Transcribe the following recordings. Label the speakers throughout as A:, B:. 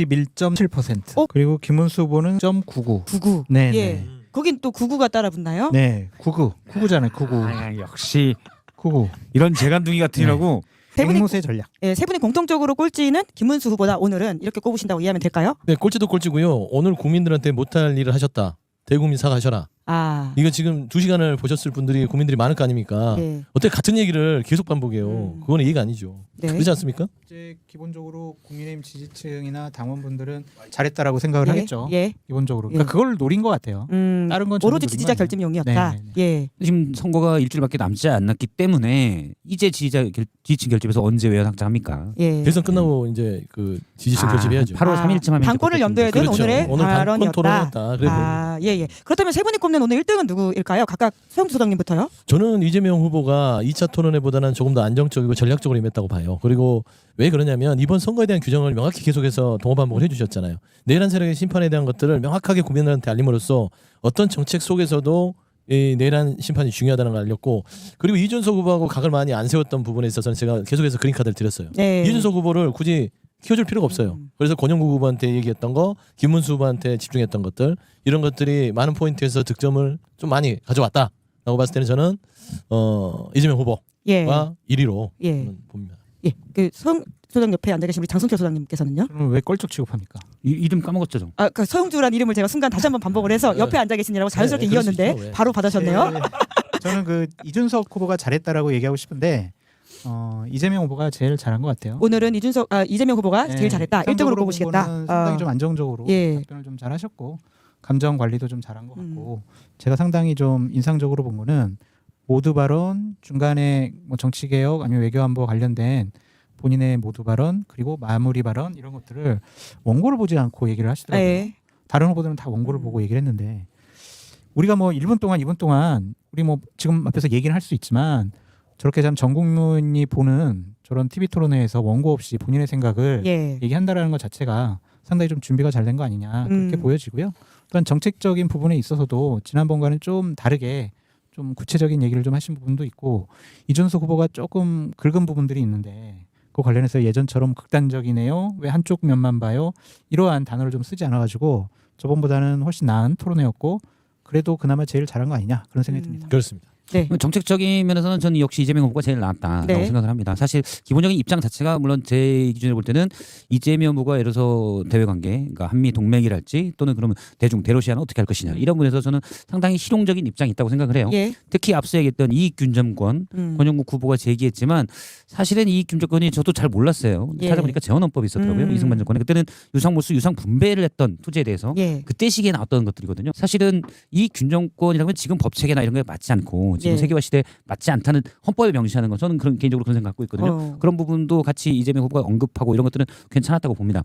A: 11.7%.
B: 어?
A: 그리고 김문수 후보는 0.99.
B: 99.
A: 네,
B: 예.
A: 네.
B: 거긴 또 99가 따라 붙나요?
A: 네, 99. 99잖아요. 99.
C: 아, 역시
A: 99.
C: 이런 재간둥이 같은 이라고
B: 세 분이
A: 앵무새 전략.
B: 예, 세 분이 공통적으로 꼴찌는 김문수 후보다. 오늘은 이렇게 꼽으신다고 이해하면 될까요?
D: 네, 꼴찌도 꼴찌고요. 오늘 국민들한테 못할 일을 하셨다. 대국민 사과하셔라.
B: 아.
D: 이거 지금 2시간을 보셨을 분들이 국민들이 많을 거 아닙니까?
B: 예.
D: 어떻게 같은 얘기를 계속 반복해요. 그거는 이해가 아니죠.
B: 네.
D: 그렇지 않습니까?
A: 이제 기본적으로 국민의힘 지지층이나 당원분들은 잘했다라고 생각을
B: 예.
A: 하겠죠.
B: 예.
A: 기본적으로.
B: 예.
A: 그러니까 그걸 노린 것 같아요. 다른 건 전혀
B: 오로지
A: 노린
B: 지지자
A: 거 아니에요.
B: 결집용이었다.
A: 네, 네,
B: 예.
C: 지금 선거가 일주일밖에 남지 않았기 때문에 이제 지지층 결집에서 언제 외연 확장합니까?
B: 예.
D: 대선 끝나고 이제 그 지지층 결집해야죠.
C: 8월 3일쯤 하면
B: 당권을 염두에 둔
D: 그렇죠.
B: 오늘의
D: 오늘 반권
B: 발언이었다.
D: 토론이었다. 그래
B: 아, 예, 예. 그렇다면 세 분이 꼽는 오늘 1등은 누구일까요? 각각 서영주 소장님부터요.
D: 저는 이재명 후보가 2차 토론회보다는 조금 더 안정적이고 전략적으로 임했다고 봐요. 그리고 왜 그러냐면 이번 선거에 대한 규정을 명확히 계속해서 동호 반복을 해주셨잖아요. 내란 세력의 심판에 대한 것들을 명확하게 국민들한테 알림으로써 어떤 정책 속에서도 이 내란 심판이 중요하다는 걸 알렸고, 그리고 이준석 후보하고 각을 많이 안 세웠던 부분에 있어서는 제가 계속해서 그린카드를 드렸어요.
B: 네.
D: 이준석 후보를 굳이 키워줄 필요가 없어요. 그래서 권영국 후보한테 얘기했던 거, 김문수 후보한테 집중했던 것들, 이런 것들이 많은 포인트에서 득점을 좀 많이 가져왔다라고 봤을 때는 저는 이재명 후보와
B: 예.
D: 1위로
B: 예.
D: 봅니다.
B: 예. 그 서영 소장 옆에 앉아 계신 우리 장성철 소장님께서는요?
A: 저는 왜 껄쩍 취급합니까?
C: 이름 까먹었죠, 좀.
B: 아, 그 서영주란 이름을 제가 순간 다시 한번 반복을 해서 옆에 앉아 계시느라고 자연스럽게
D: 네, 그럴 수
B: 이었는데
D: 있죠. 네.
B: 바로 받으셨네요.
A: 네, 저는 그 이준석 후보가 잘했다라고 얘기하고 싶은데 이재명 후보가 제일 잘한 것 같아요.
B: 오늘은 이재명 후보가
A: 네,
B: 제일 잘했다. 1등으로
A: 성적으로
B: 꼽으시겠다.
A: 보고는 상당히 좀 안정적으로
B: 예.
A: 답변을 좀 잘하셨고 감정 관리도 좀 잘한 것 같고
B: 음.
A: 제가 상당히 좀 인상적으로 본 거는 모두 발언 중간에 뭐 정치 개혁 아니면 외교 안보 관련된 본인의 모두 발언 그리고 마무리 발언 이런 것들을 원고를 보지 않고 얘기를 하시더라고요.
B: 예.
A: 다른 후보들은 다 원고를 보고 얘기를 했는데 우리가 뭐 1분 동안 2분 동안 우리 뭐 지금 앞에서 얘기를 할 수 있지만 저렇게 참 전 국민이 보는 저런 TV 토론회에서 원고 없이 본인의 생각을
B: 예.
A: 얘기한다라는 것 자체가 상당히 좀 준비가 잘 된 거 아니냐 그렇게 보여지고요. 또한 정책적인 부분에 있어서도 지난번과는 좀 다르게 좀 구체적인 얘기를 좀 하신 부분도 있고 이준석 후보가 조금 긁은 부분들이 있는데 그 관련해서 예전처럼 극단적이네요. 왜 한쪽 면만 봐요? 이러한 단어를 좀 쓰지 않아가지고 저번보다는 훨씬 나은 토론회였고 그래도 그나마 제일 잘한 거 아니냐 그런 생각이 듭니다.
D: 그렇습니다.
B: 네.
C: 정책적인 면에서는 저는 역시 이재명 후보가 제일 낫다라고
B: 네.
C: 생각을 합니다. 사실 기본적인 입장 자체가 물론 제 기준으로 볼 때는 이재명 후보가 예를 들어서 대외관계, 그러니까 한미 동맹이랄지 또는 그러면 대로시아는 어떻게 할 것이냐 이런 부분에서 저는 상당히 실용적인 입장이 있다고 생각을 해요.
B: 예.
C: 특히 앞서 얘기했던 이익균정권 권영국 후보가 제기했지만 사실은 이익균정권이 저도 잘 몰랐어요.
B: 예.
C: 찾아보니까 재헌헌법이 있었더라고요. 이승만 정권에 그때는 유상몰수 유상분배를 했던 투지에 대해서
B: 예.
C: 그때 시기에 나왔던 것들이거든요. 사실은 이 균정권이라면 지금 법 체계나 이런 거에 맞지 않고 지금
B: 예.
C: 세계화 시대에 맞지 않다는 헌법에 명시하는 건 저는 개인적으로 그런 생각 갖고 있거든요. 그런 부분도 같이 이재명 후보가 언급하고 이런 것들은 괜찮았다고 봅니다.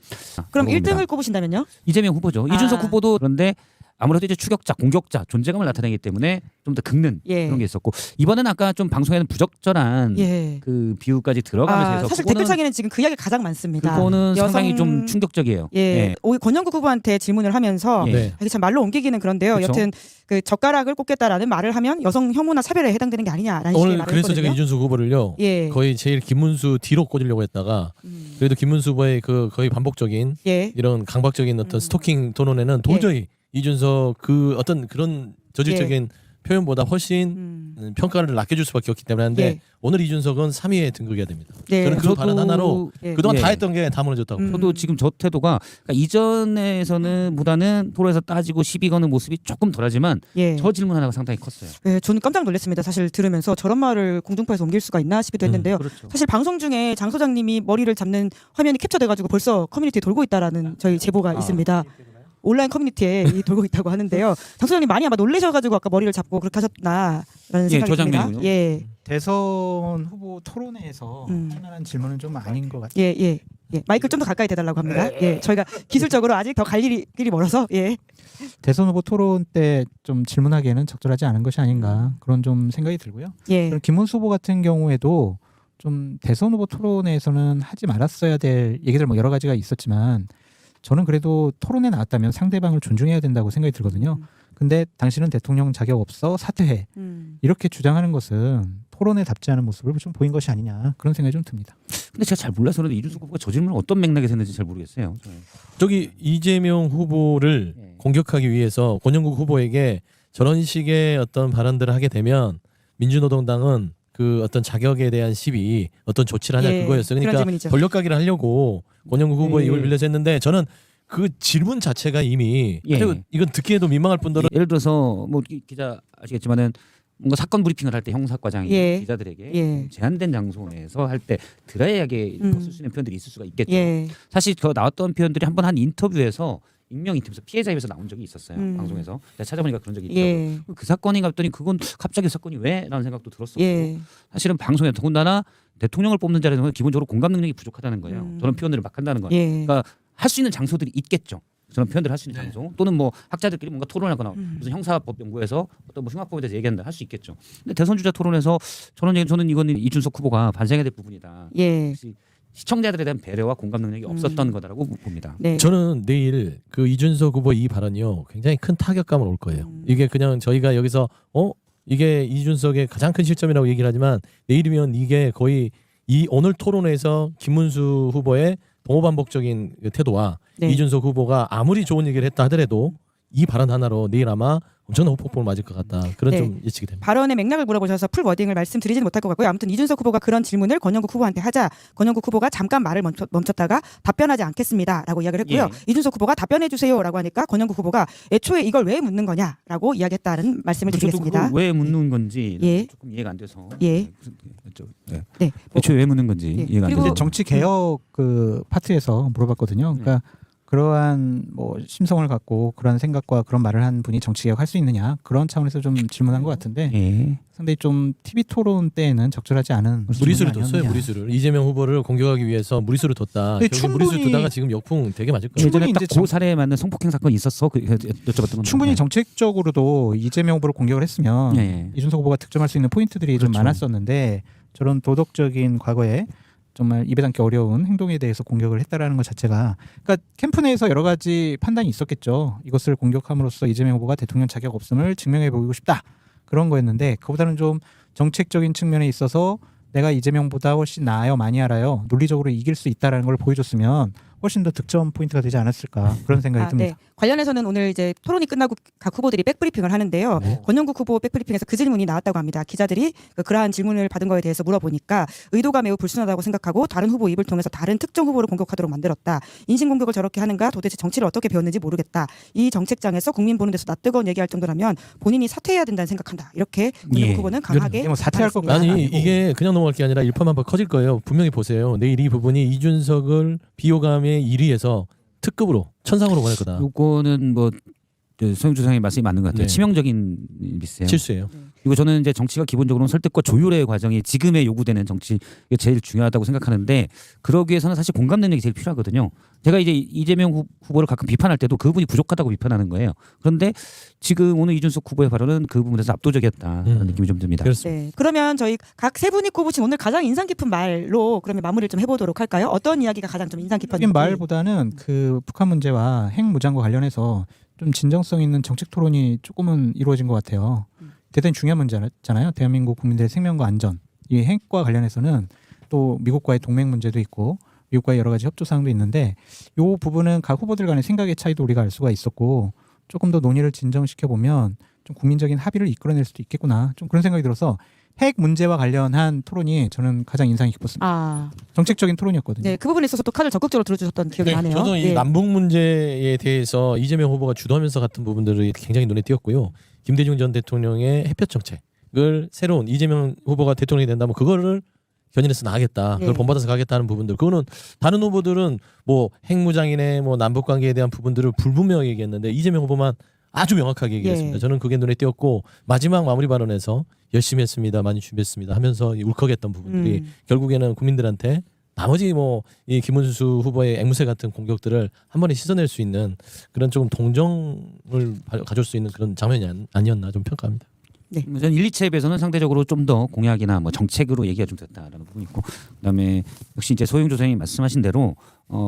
B: 그럼
C: 라고 봅니다.
B: 1등을 꼽으신다면요?
C: 이재명 후보죠.
B: 아.
C: 이준석 후보도 그런데 아무래도 이제 추격자, 공격자, 존재감을 나타내기 때문에 좀 더 긁는
B: 예.
C: 그런 게 있었고 이번에는 아까 좀 방송에는 부적절한
B: 예.
C: 그 비유까지 들어가면서 해서
B: 사실
C: 그거는-
B: 댓글창에는 지금 그 이야기 가장 많습니다.
C: 그거는 상당히
B: 여성-
C: 좀 충격적이에요.
B: 예. 권영국 후보한테 질문을 하면서
C: 예.
D: 네.
B: 이게 참 말로 옮기기는 그런데요.
C: 그쵸?
B: 여튼 그 젓가락을 꼽겠다라는 말을 하면 여성 혐오나 차별에 해당되는 게 아니냐라는 식의
D: 오늘
B: 말을
D: 그래서
B: 했거든요.
D: 제가 이준석 후보를요
B: 예.
D: 거의 제일 김문수 뒤로 꽂으려고 했다가 그래도 김문수 후보의 그 거의 반복적인
B: 예.
D: 이런 강박적인 어떤 스토킹 토론에는 도저히 이준석 그 어떤 그런 저질적인 표현보다 훨씬 평가를 낮게 줄 수밖에 없기 때문에 하는데
B: 예.
D: 오늘 이준석은 3위에 등극해야 됩니다.
B: 네.
D: 저는 그 발언 하나로
B: 예.
D: 그동안
C: 예.
D: 다 했던 게 다 무너졌다고.
C: 저도 지금 저 태도가 그러니까 이전에서는 보다는 토론에서 따지고 시비 거는 모습이 조금 덜하지만
B: 예.
C: 저 질문 하나가 상당히 컸어요.
B: 예, 저는 깜짝 놀랐습니다. 사실 들으면서 저런 말을 공중파에서 옮길 수가 있나 싶기도 했는데요.
C: 그렇죠.
B: 사실 방송 중에 장 소장님이 머리를 잡는 화면이 캡처돼가지고 벌써 커뮤니티에 돌고 있다라는 저희 제보가 있습니다. 온라인 커뮤니티에 돌고 있다고 하는데요. 장 소장님 많이 아마 놀라셔가지고 아까 머리를 잡고 그렇게 하셨나라는
C: 예,
B: 생각이
C: 저
B: 듭니다.
C: 장면이요?
B: 예,
A: 대선 후보 토론회에서 할 만한 질문은 좀 아닌 것 같아요.
B: 예, 예. 예, 마이크를 좀 더 가까이 대달라고 합니다. 예, 저희가 기술적으로 아직 더 갈 길이 멀어서 예.
A: 대선 후보 토론 때 좀 질문하기에는 적절하지 않은 것이 아닌가 그런 좀 생각이 들고요.
B: 예.
A: 그리고 김문수 후보 같은 경우에도 좀 대선 후보 토론회에서는 하지 말았어야 될 얘기들 뭐 여러 가지가 있었지만 저는 그래도 토론에 나왔다면 상대방을 존중해야 된다고 생각이 들거든요. 근데 당신은 대통령 자격 없어 사퇴해 이렇게 주장하는 것은 토론에 답지 않은 모습을 좀 보인 것이 아니냐 그런 생각이 좀 듭니다.
C: 근데 제가 잘 몰라서 그런데 이준석 후보가 저 질문을 어떤 맥락에서 했는지 잘 모르겠어요.
D: 저기 이재명 후보를
C: 네.
D: 공격하기 위해서 권영국 후보에게 저런 식의 어떤 발언들을 하게 되면 민주노동당은 그 어떤 자격에 대한 시비 어떤 조치를 하냐
B: 예,
D: 그거였어요.
B: 그런
D: 그러니까
B: 질문이죠.
D: 권력가기를 하려고 권영국 후보에
B: 예.
D: 이걸 빌려서 했는데 저는 그 질문 자체가 이미
C: 예.
D: 그리고 이건 듣기에도 민망할 뿐더러
C: 예를 들어서 뭐 기자 아시겠지만은 뭔가 사건 브리핑을 할 때 형사과장이
B: 예.
C: 기자들에게
B: 예.
C: 제한된 장소 내에서 할 때 드라이하게 쓸 수 있는 표현들이 있을 수가 있겠죠.
B: 예.
C: 사실 그 나왔던 표현들이 한 번 한 인터뷰에서 익명 인터뷰에서 피해자 입에서 나온 적이 있었어요.
B: 음.
C: 방송에서 제가 찾아보니까 그런 적이 있죠.
B: 예.
C: 그 사건인가 했더니 그건 갑자기 그 사건이 왜라는 생각도 들었었고
B: 예.
C: 사실은 방송에 더군다나 대통령을 뽑는 자리에서는 기본적으로 공감 능력이 부족하다는 거예요. 저런 표현들을 막 한다는 거예요.
B: 예.
C: 그러니까 할 수 있는 장소들이 있겠죠. 저런 표현들을 할 수 있는 장소 또는 뭐 학자들끼리 뭔가 토론하거나 무슨 형사법 연구에서 어떤 뭐 흉악법에 대해서 얘기한다 할 수 있겠죠. 근데 대선 주자 토론에서 저는 이건 이준석 후보가 반성해야 될 부분이다.
B: 예.
C: 혹시 시청자들에 대한 배려와 공감 능력이 없었던 거다라고 봅니다.
B: 네.
D: 저는 내일 그 이준석 후보 이 발언이요 굉장히 큰 타격감을 올 거예요. 이게 그냥 저희가 여기서 이게 이준석의 가장 큰 실점이라고 얘기를 하지만 내일이면 이게 거의 이 오늘 토론에서 김문수 후보의 동호반복적인 그 태도와
B: 네.
D: 이준석 후보가 아무리 좋은 얘기를 했다 하더라도 이 발언 하나로 내일 아마 엄청난 후폭풍을 맞을 것 같다. 그런
B: 네.
D: 좀 예측이 됩니다.
B: 발언의 맥락을 물어보셔서 풀 워딩을 말씀드리지는 못할 것 같고요. 아무튼 이준석 후보가 그런 질문을 권영국 후보한테 하자 권영국 후보가 잠깐 말을 멈췄다가 답변하지 않겠습니다라고 이야기를 했고요.
C: 예.
B: 이준석 후보가 답변해 주세요라고 하니까 권영국 후보가 애초에 이걸 왜 묻는 거냐라고 이야기했다는 말씀을
C: 저도
B: 드리겠습니다.
C: 그걸 왜 묻는 건지
B: 예.
C: 조금 이해가 안 돼서
B: 예.
C: 네.
B: 네.
C: 애초에 왜 묻는 건지
B: 예.
C: 이해가 안
B: 그리고
C: 돼서
A: 정치 개혁 그 파트에서 물어봤거든요. 그러니까 그러한 뭐 심성을 갖고 그런 생각과 그런 말을 한 분이 정치 개혁할 수 있느냐 그런 차원에서 좀 질문한 것 같은데
C: 예.
A: 상당히 좀 TV 토론 때에는 적절하지 않은
D: 무리수를
A: 질문이
D: 뒀어요.
A: 아니었느냐.
D: 무리수를 이재명 후보를 공격하기 위해서 무리수를 뒀다.
A: 근데
D: 결국 무리수
A: 충분히-
D: 두다가 지금 역풍 되게 맞을 거예요.
A: 충분히
C: 예전에 딱
A: 이제
C: 그 사례에 맞는 성폭행 사건이 있었어. 여쭤봤던 건
A: 충분히 정책적으로도 이재명 후보를 공격을 했으면
C: 예.
A: 이준석 후보가 득점할 수 있는 포인트들이 좀
D: 그렇죠.
A: 많았었는데 저런 도덕적인 과거에 정말 입에 담기 어려운 행동에 대해서 공격을 했다라는 것 자체가 그러니까 캠프 내에서 여러 가지 판단이 있었겠죠. 이것을 공격함으로써 이재명 후보가 대통령 자격 없음을 증명해 보이고 싶다. 그런 거였는데 그보다는 좀 정책적인 측면에 있어서 내가 이재명보다 훨씬 나아요, 많이 알아요, 논리적으로 이길 수 있다라는 걸 보여줬으면 훨씬 더 득점 포인트가 되지 않았을까 그런 생각이 듭니다.
B: 네. 관련해서는 오늘 이제 토론이 끝나고 각 후보들이 백브리핑을 하는데요. 권영국 후보 백브리핑에서 그 질문이 나왔다고 합니다. 기자들이 그러한 질문을 받은 거에 대해서 물어보니까 의도가 매우 불순하다고 생각하고 다른 후보 입을 통해서 다른 특정 후보를 공격하도록 만들었다. 인신공격을 저렇게 하는가 도대체 정치를 어떻게 배웠는지 모르겠다. 이 정책장에서 국민 보는 데서 낯뜨거운 얘기할 정도라면 본인이 사퇴해야 된다는 생각한다. 이렇게 권영국
C: 예.
B: 후보는 강하게
A: 이게 뭐 사퇴할 것
B: 비판했습니다.
D: 아니
A: 아니고.
D: 이게 그냥 넘어갈 게 아니라 일파만파 커질 거예요. 분명히 보세요. 내일 이 부분이 이준석을 비호감의 1위에서 특급으로 천상으로 보낼 거다.
C: 요거는 뭐 소영주 상의 말씀이 맞는 것 같아요.
D: 네.
C: 치명적인 미스예요.
D: 실수예요.
C: 그리고 저는 이제 정치가 기본적으로 설득과 조율의 과정이 지금에 요구되는 정치 이게 제일 중요하다고 생각하는데 그러기 위해서는 사실 공감 능력이 제일 필요하거든요. 제가 이제 이재명 후보를 가끔 비판할 때도 그분이 부족하다고 비판하는 거예요. 그런데 지금 오늘 이준석 후보의 발언은 그 부분에서 압도적이었다는 느낌이 좀 듭니다.
D: 그렇습니다.
B: 네. 그러면 저희 각 세 분이 꼽으신 오늘 가장 인상 깊은 말로 그러면 마무리를 좀 해보도록 할까요? 어떤 이야기가 가장 좀 인상 깊었는지.
A: 적인 말보다는 그 북한 문제와 핵 무장과 관련해서 좀 진정성 있는 정책 토론이 조금은 이루어진 것 같아요. 대단히 중요한 문제잖아요. 대한민국 국민들의 생명과 안전. 이 핵과 관련해서는 또 미국과의 동맹 문제도 있고 미국과의 여러 가지 협조 사항도 있는데 이 부분은 각 후보들 간의 생각의 차이도 우리가 알 수가 있었고 조금 더 논의를 진정시켜 보면 좀 국민적인 합의를 이끌어낼 수도 있겠구나. 좀 그런 생각이 들어서 핵 문제와 관련한 토론이 저는 가장 인상이 깊었습니다.
B: 아,
A: 정책적인 토론이었거든요.
B: 네, 그 부분에 있어서 또 칼을 적극적으로 들어주셨던 기억이 나네요.
D: 저도 이
B: 예.
D: 남북 문제에 대해서 이재명 후보가 주도하면서 같은 부분들이 굉장히 눈에 띄었고요. 김대중 전 대통령의 햇볕 정책을 새로운 이재명 후보가 대통령이 된다면 그거를 견인해서 나가겠다. 그걸
B: 네.
D: 본받아서 가겠다는 부분들. 그거는 다른 후보들은 뭐 핵무장이네 뭐 남북 관계에 대한 부분들을 불분명하게 얘기했는데 이재명 후보만 아주 명확하게 얘기했습니다.
B: 예.
D: 저는 그게 눈에 띄었고 마지막 마무리 발언에서 열심히 했습니다. 많이 준비했습니다 하면서 이 울컥했던 부분들이 결국에는 국민들한테 나머지 뭐 이 김문수 후보의 앵무새 같은 공격들을 한 번에 씻어낼 수 있는 그런 조금 동정을 가져올 수 있는 그런 장면이 아니었나 좀 평가합니다.
C: 저는 1, 2차에 비해서는 상대적으로 좀 더 공약이나 뭐 정책으로 얘기가 좀 됐다라는 부분이 있고 그다음에 역시 이제 소영조 선생님이 말씀하신 대로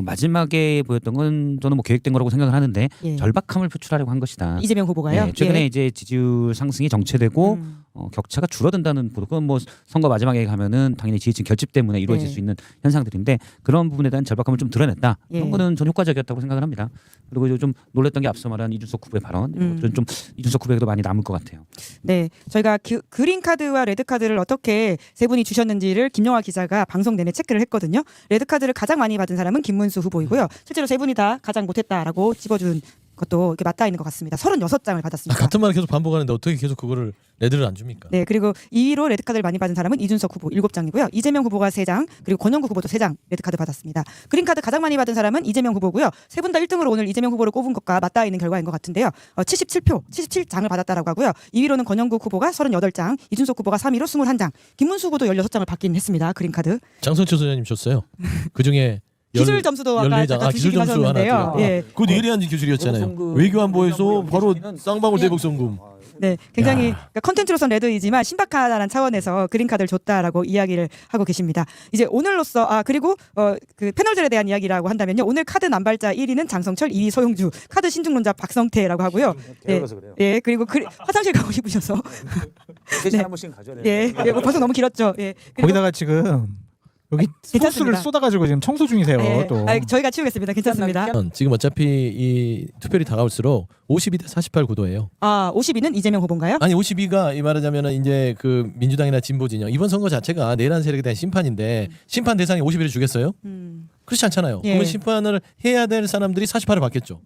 C: 마지막에 보였던 건 저는 뭐 계획된 거라고 생각을 하는데
B: 예.
C: 절박함을 표출하려고 한 것이다.
B: 이재명 후보가요.
C: 네, 최근에
B: 예.
C: 이제 지지율 상승이 정체되고 격차가 줄어든다는 보도. 그건 뭐 선거 마지막에 가면은 당연히 지지층 결집 때문에 이루어질
B: 네.
C: 수 있는 현상들인데 그런 부분에 대한 절박함을 좀 드러냈다.
B: 예.
C: 이런 거는 전 효과적이었다고 생각을 합니다. 그리고 좀 놀랬던 게 앞서 말한 이준석 후보의 발언. 이런 것들은 좀 이준석 후보에게도 많이 남을 것 같아요.
B: 네, 저희가 그린 카드와 레드 카드를 어떻게 세 분이 주셨는지를 김영하 기자가 방송 내내 체크를 했거든요. 레드 카드를 가장 많이 받은 사람은 김문수 후보이고요. 실제로 세 분이 다 가장 못했다라고 집어준 것도 이렇게 맞닿아 있는 것 같습니다. 36장을 받았습니다.
D: 같은 말을 계속 반복하는데 어떻게 계속 그거를 레드를 안 줍니까?
B: 네, 그리고 2위로 레드 카드를 많이 받은 사람은 이준석 후보 7장이고요. 이재명 후보가 3장, 그리고 권영구 후보도 3장 레드 카드 받았습니다. 그린 카드 가장 많이 받은 사람은 이재명 후보고요. 세 분 다 1등으로 오늘 이재명 후보를 꼽은 것과 맞닿아 있는 결과인 것 같은데요. 77장을 받았다라고 하고요. 2위로는 권영구 후보가 38장, 이준석 후보가 3위로 21장, 김문수 후보도 16장을 받긴 했습니다. 그린 카드.
D: 장성철 소장님 줬어요. 그 중에
B: 기술 점수도 아까 잠깐
D: 기술
B: 주시긴
D: 점수 하나
B: 하셨는데요.
D: 드렸다.
B: 예.
D: 그거 예리한 기술이었잖아요. 외교안보에서 바로 쌍방울 대북 송금.
B: 네, 굉장히
D: 야.
B: 그러니까 컨텐츠로선 레드이지만 신박하다는 차원에서 그린 카드를 줬다라고 이야기를 하고 계십니다. 이제 오늘로써 그리고 그 패널들에 대한 이야기라고 한다면요. 오늘 카드 남발자 1위는 장성철, 2위 소용주, 카드 신중론자 박성태라고 하고요. 예, 예, 그리고 화장실 가고 싶으셔서
C: 네. 한 번씩 가져야
B: 예, 예, 뭐 방송 너무 길었죠. 예, 그리고
A: 거기다가 지금 여기
B: 괜찮습니다.
A: 소스를 쏟아가지고 지금 청소 중이세요.
B: 예,
A: 또.
B: 저희가 치우겠습니다. 괜찮습니다.
D: 지금 어차피 이 투표율이 다가올수록 52대 48 구도예요.
B: 52는 이재명 후보인가요?
D: 아니 52가 이 말하자면은 이제 그 민주당이나 진보 진영 이번 선거 자체가 내란 세력에 대한 심판인데 심판 대상이 51을 주겠어요? 그렇지 않잖아요.
B: 예.
D: 그러면 심판을 해야 될 사람들이 48을 받겠죠.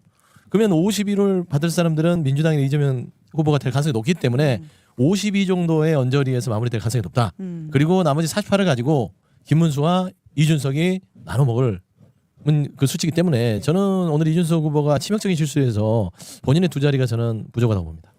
D: 그러면 51을 받을 사람들은 민주당이나 이재명 후보가 될 가능성이 높기 때문에 52 정도의 언저리에서 마무리될 가능성이 높다. 그리고 나머지 48을 가지고 김문수와 이준석이 나눠 먹을 그 수치이기 때문에 저는 오늘 이준석 후보가 치명적인 실수에서 본인의 두 자리가 저는 부족하다고 봅니다.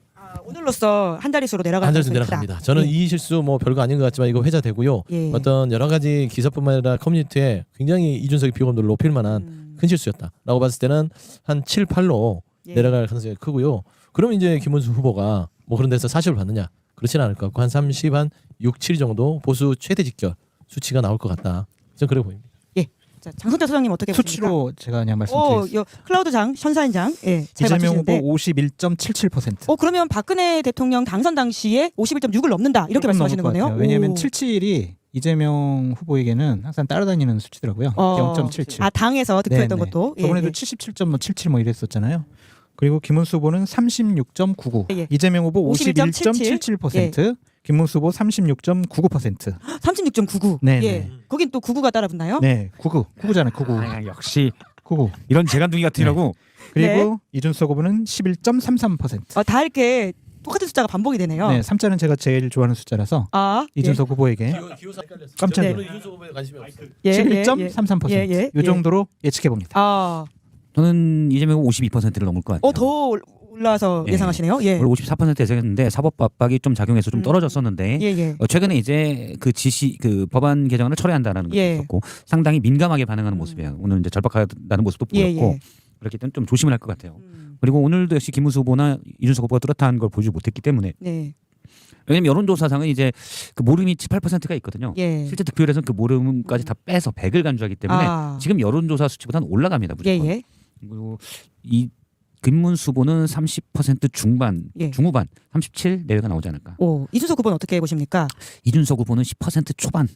B: 오늘로써 한 자릿수로 내려가는
D: 한 자릿수 내려갑니다. 저는 이 실수 뭐 별거 아닌 것 같지만 이거 회자되고요.
B: 예.
D: 어떤 여러 가지 기사뿐만 아니라 커뮤니티에 굉장히 이준석의 비호감도를 높일 만한 큰 실수였다라고 봤을 때는 한 7, 8로
B: 예.
D: 내려갈 가능성이 크고요. 그럼 이제 김문수 후보가 뭐 그런 데서 40을 받느냐 그렇지는 않을 것 같고 한 30, 한 6, 7 정도 보수 최대 직결 수치가 나올 것 같다. 저는 그래 보입니다.
B: 예. 자, 장성철 소장님 어떻게 보십니까?
A: 수치로 제가 그냥 말씀드리겠습니다.
B: 클라우드장, 현사인장, 예, 잘
A: 이재명
B: 맞추시는데.
A: 후보 51.77%.
B: 그러면 박근혜 대통령 당선 당시에 51.6을 넘는다 이렇게 말씀하시는 거네요.
A: 왜냐하면
B: 오.
A: 77이 이재명 후보에게는 항상 따라다니는 수치더라고요. 0.77.
B: 당에서 득표했던
A: 네네.
B: 것도. 예,
A: 저번에도
B: 예.
A: 77.77 뭐 이랬었잖아요. 그리고 김문수 후보는 36.99,
B: 예.
A: 이재명 후보
B: 51.77%,
A: 51.77%, 김문수 후보 36.99%.
B: 36.99.
A: 네네.
B: 예. 거긴 또 99가 따라붙나요?
A: 네, 99잖아요. 99.
C: 역시
A: 99.
C: 이런 재간둥이 같으라고.
A: 그리고 이준석 후보는 11.33%.
B: 다 이렇게 똑같은 숫자가 반복이 되네요.
A: 네, 3자는 제가 제일 좋아하는 숫자라서 이준석 후보에게 깜짝이야.
D: 저는 이준석 후보에 관심이 없어요.
B: 예,
A: 11.33%.
B: 예, 예,
A: 이 정도로 예측해 봅니다.
C: 저는 이재명 후보 52%를 넘을 것 같아요.
B: 더 올라서
C: 예.
B: 예상하시네요. 예.
C: 원래 54% 예상했는데 사법 압박이 좀 작용해서 좀 떨어졌었는데
B: 예, 예.
C: 최근에 이제 그 법안 개정안을 철회한다는 것도
B: 예.
C: 있었고 상당히 민감하게 반응하는 모습이에요. 오늘 이제 절박하다는 모습도
B: 예,
C: 보였고
B: 예.
C: 그렇기 때문에 좀 조심을 할 것 같아요. 그리고 오늘도 역시 김문수 후보나 이준석 후보가 뚜렷한 걸 보지 못했기 때문에
B: 네.
C: 왜냐면 여론조사상은 이제 그 모름이 7, 8%가 있거든요.
B: 예.
C: 실제 득표율에서는 그 모름까지 다 빼서 100을 간주하기 때문에 지금 여론조사 수치보다는 올라갑니다.
B: 예,
C: 무조건.
B: 예.
C: 그리고 이 김문수 후보는 30% 중반,
B: 예.
C: 중후반, 37 내외가 나오지 않을까.
B: 이준석 후보는 어떻게 보십니까?
C: 이준석 후보는 10% 초반.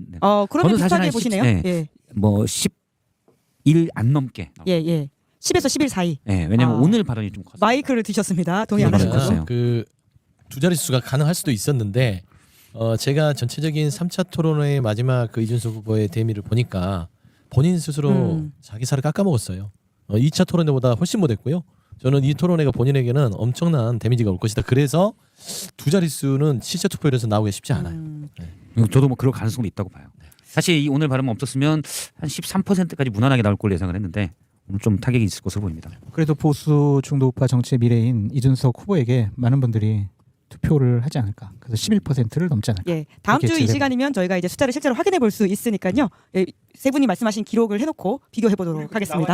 B: 그러면
C: 저는 사실
B: 비슷하게
C: 한
B: 보시네요.
C: 10,
B: 예.
C: 뭐 11 안 넘게.
B: 예, 예. 10에서 11 사이.
C: 네, 왜냐면 오늘 발언이 좀 컸어요.
B: 마이크를 드셨습니다. 동의 안
C: 네,
B: 하신다고.
C: 맞아요.
D: 그두 자릿수가 가능할 수도 있었는데 제가 전체적인 3차 토론회의 마지막 그 이준석 후보의 대미를 보니까 본인 스스로 자기 살을 깎아먹었어요. 2차 토론회보다 훨씬 못했고요. 저는 이 토론회가 본인에게는 엄청난 데미지가 올 것이다. 그래서 두 자릿수는 실제 투표율에서 나오기 쉽지 않아요.
C: 저도 뭐 그럴 가능성도 있다고 봐요. 사실 이 오늘 발언만 없었으면 한 13%까지 무난하게 나올 걸 예상을 했는데 오늘 좀 타격이 있을 것으로 보입니다.
A: 그래도 보수 중도우파 정치의 미래인 이준석 후보에게 많은 분들이 투표를 하지 않을까. 그래서 11%를 넘지 않을까.
B: 예, 다음 주 이
A: 예측을
B: 시간이면 저희가 이제 숫자를 실제로 확인해 볼 수 있으니까요. 세 분이 말씀하신 기록을 해놓고 비교해 보도록 하겠습니다.